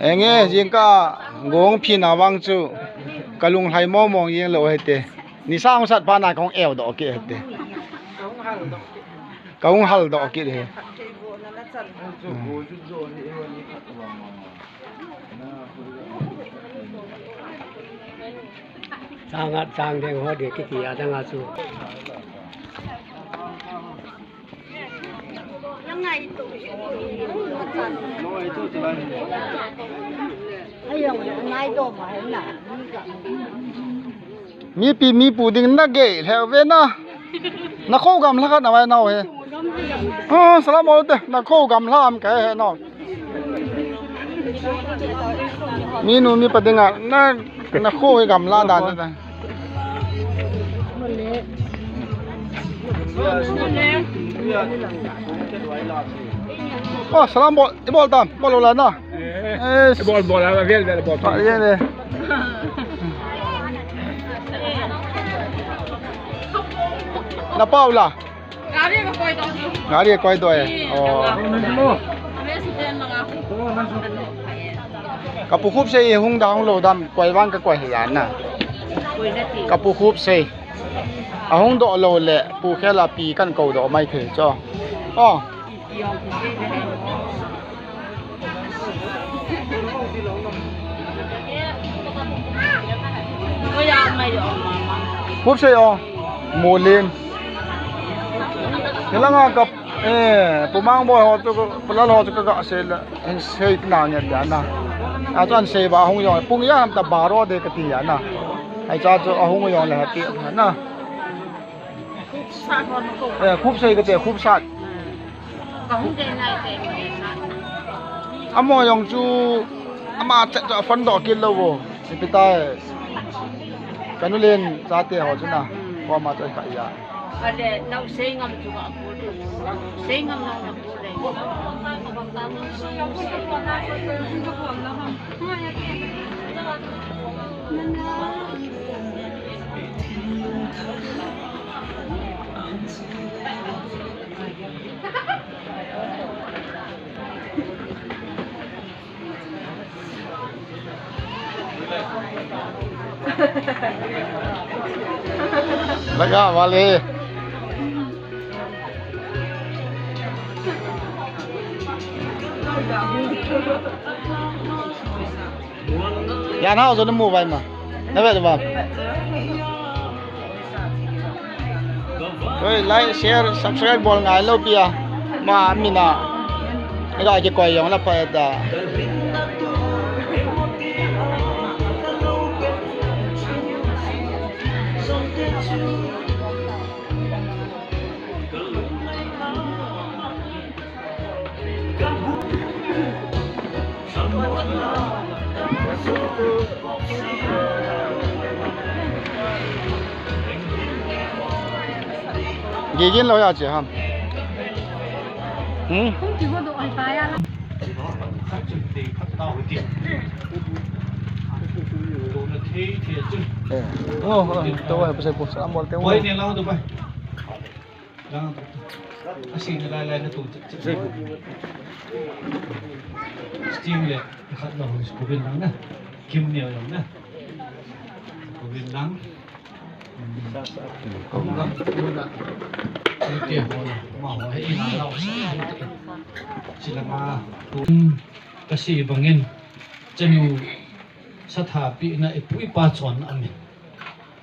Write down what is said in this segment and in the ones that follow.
enge jingka gong phi na wang chu kalung hai mo mong yeng lo hete ni sang sat pa na kong el do ke hete kaung hal do ke he sangat sang deng ho de ki ya dang asu มีปีมีปูดิงนักเกะแถวเวนะนักโคกำลักนะไว้นอเฮอ๋อสลามอลเตนักโคกำลักแกเฮนอมีนูมีปะดิงอ่ะนักโคกำลักดานนะอ๋อสลามบอลอีบอลตามบอลโลลานะบอลแล้วเวียนบอล เย็นเลยna Paula Gari ko koy to. Gari ko ito eh. Oh. Kapukup say hung daong lo dam kwai wang ka kwai yan na. Kapukup say ahong do lo le pu khela pi kan ko do mai the cho. Oh. Kup say oh molin Nila nga kap pumang boy ho to pala ho to ka sel sei na nya da na a chan sei ba hong yong pung ya ta baro de ka ti ya na ai cha cho a hong yong la ti na khup sei ka te khup sat ka hong de nai te amo yong chu ama cha fan do kin lo wo si pita kanulen cha te ho chu na ko ma cha ka ya Ada nau sengam juga aku tu. Sengam nau nak boleh. Laga wale Ya nào rồi nó mua vậy mà. Nó vậy được không? Rồi like, share, subscribe bol ngai lo pia. Ma mina. Cái gọi cái quay giống là phải ta. Gigin lo ya chị hả? Không chỉ có độ ai phái à? Tôi phải bớt sắm bol tiêu. Ôi này lao được vậy. Lao. Asin lại nó tụt chết. Steamเลยขัดเรากูเป็นหลังนะคิมเหนียวอย่างนะกูเป็นหลังกูก็ดูละเกี่ยวกับหมอให้อินเราศิลมาตุนกษีบังเงินจะอยู่สถาปีนะไอ้ปุ้ยปาชอนอันนี้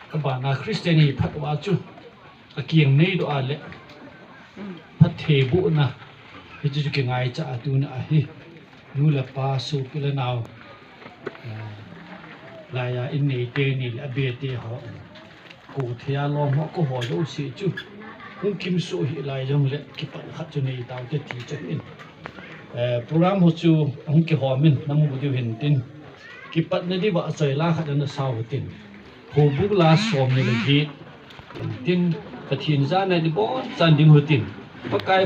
กับบานาคริสเตียนีพัดว่าจุเกียงนี้ดูอะไรพัดเทบุนะให้จะเกี่ยงไงจะดูนะไอ้นูละปาสูปิละนาวลายอินเนเตนี่ละเบเตหอกูเทียลอมหอก็หอดูสิจุคงคิมสูหิลายจงเละกิปันขัดจุนีตาวเตตีจะอินโปรแกรมหัวจูคงกิหอมินน้ำมูดิวเห็นตินกิปันนี่ดีว่าใจลาขัดนันสาวตินหูบุกลาสอมในละกีตินกระถินซาในดิบอนจันดิงหัวตินปากาย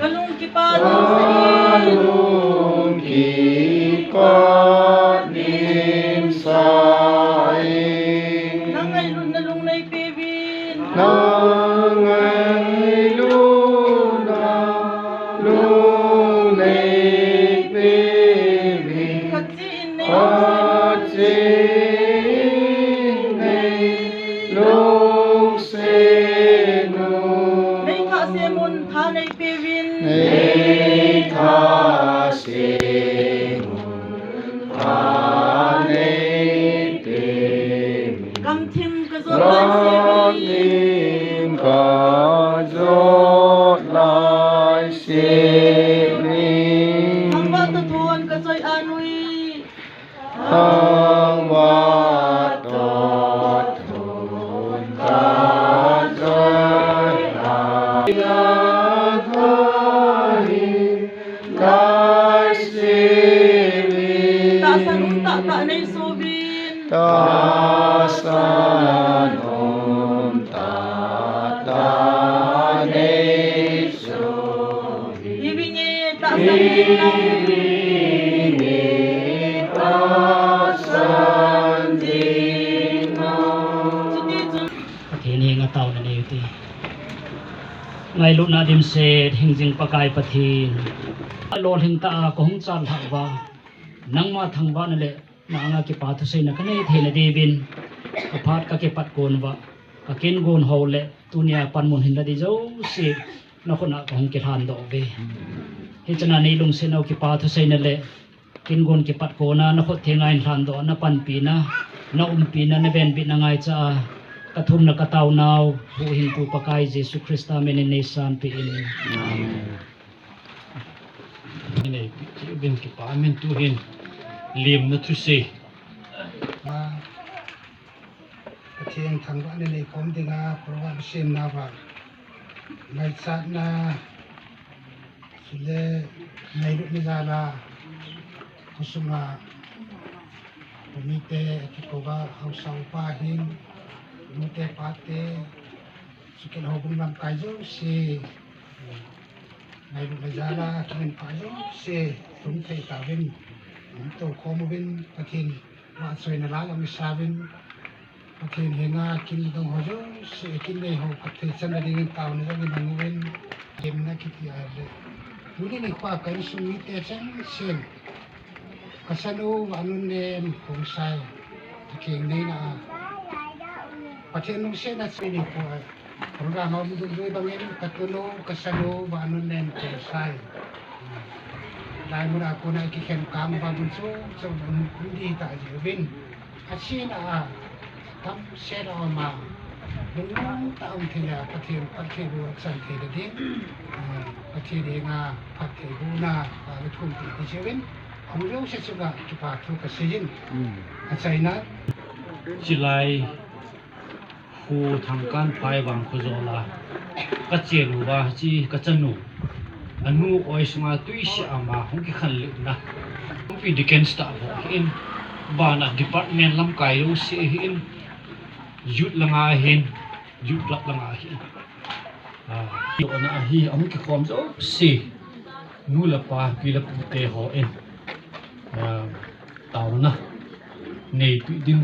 Kalung kipat nim sai nangalun nalung nay baby นางไงลูนาลูในเบบีปัจจิในลูเซโนในทาเซมุนทาในเปวินในทาเซมุนทาในเปวินกัมทิมกะโซลายเซวินกะโซลายเซวินฮัมบะตะทวนกะซอยอานุยฮัมบะตะทวนกะซอยอานุยTasan tata ne sobi ibingi tasan dino ประเทศนี้งาเต่านั่นเองที่ไงลุนาดิมเซหิงจิงปะกายปะทีนโลหิงตาก็หงจันหักว่านังมาทางบ้านนั่นแหละนางากิปาทุเซนะกันเทนดีบินอพาดกะเกปัดโกนว่ากะเกนโกนโฮเลตุเนียปันมุนหินดีเจ้าสินคนอะของเกทานดอกเบเฮจนานี้ลุงเซนเอากิปาทุเซนั่นแหละกินโกนกิปัดโกนะนครเทงายทานดอกนะปันปีนะนะปีนะนะเบนบินางายจ้ากระทุมนะกะเตานาวผู้หิงปูปะกายเยซูคริสต์เมนเนซานปีอินนี่เป็นกิปาเมนตุหินเลียมนะทุเซมาประเทศทางบ้านในคอมติงาเพราะว่าเช่นนาว่าในศาสนาสุเลในรุ่นจาราคุสมาผมมีแต่ที่เขาว่าเขาสาวป้าหินมีแต่ปาเต้สุกินเขาบุญลำกายจุเสในรุ่นจาราที่เป็นป้าจุเสตุนเทตาวินตัวคอมวินประเทศว่าสวยนาราเราไม่ทราบวินประเทศเฮงากินตรงหัวจุเสกินในหัวประเทศสันนิษฐานเต่าในเราเป็นวินเย็นนะคิดอย่างไรวันนี้ในความการสุนิเตชันเช่นกษัตริย์วันนั้นเดิมของไซเก่งในน่ะประเทศนู้นเช่นนั้นสิ่งที่โปรแกรมเราดูด้วยบางอย่างกษัตริย์วันนั้นเดิมของไซได้เมื่อคนไอ้ที่เขียนกางบางคนสู้จนมันดีแต่เดี๋ยววินอาชีพน่ะทำเสียออกมาเป็นน้องตาอุ้มเทียประเทศดูสังเกตดีประเทศเองอ่ะประเทศบูนาไปทุ่มที่เชวินของเราเชื่อสุดละที่ปาทุกข์เสียงอาศัยนะจิไลฮูทำการพายวังคุโจลากัจเจรูว่าจีกัจจนูอันนู้โอยสมาตุยสิอามาหงกิขันเล็กนะหงปีดิเกนสตาร์บอกอินบ้านดีพาร์ตเมนต์ลำไก่รู้สิอินยุดละงาเห็นยุดละงาเห็นอยู่อันนั้นฮีหงกิความโอ้สินู่ละปากีละปุเตหออินเต่านะในปีดิน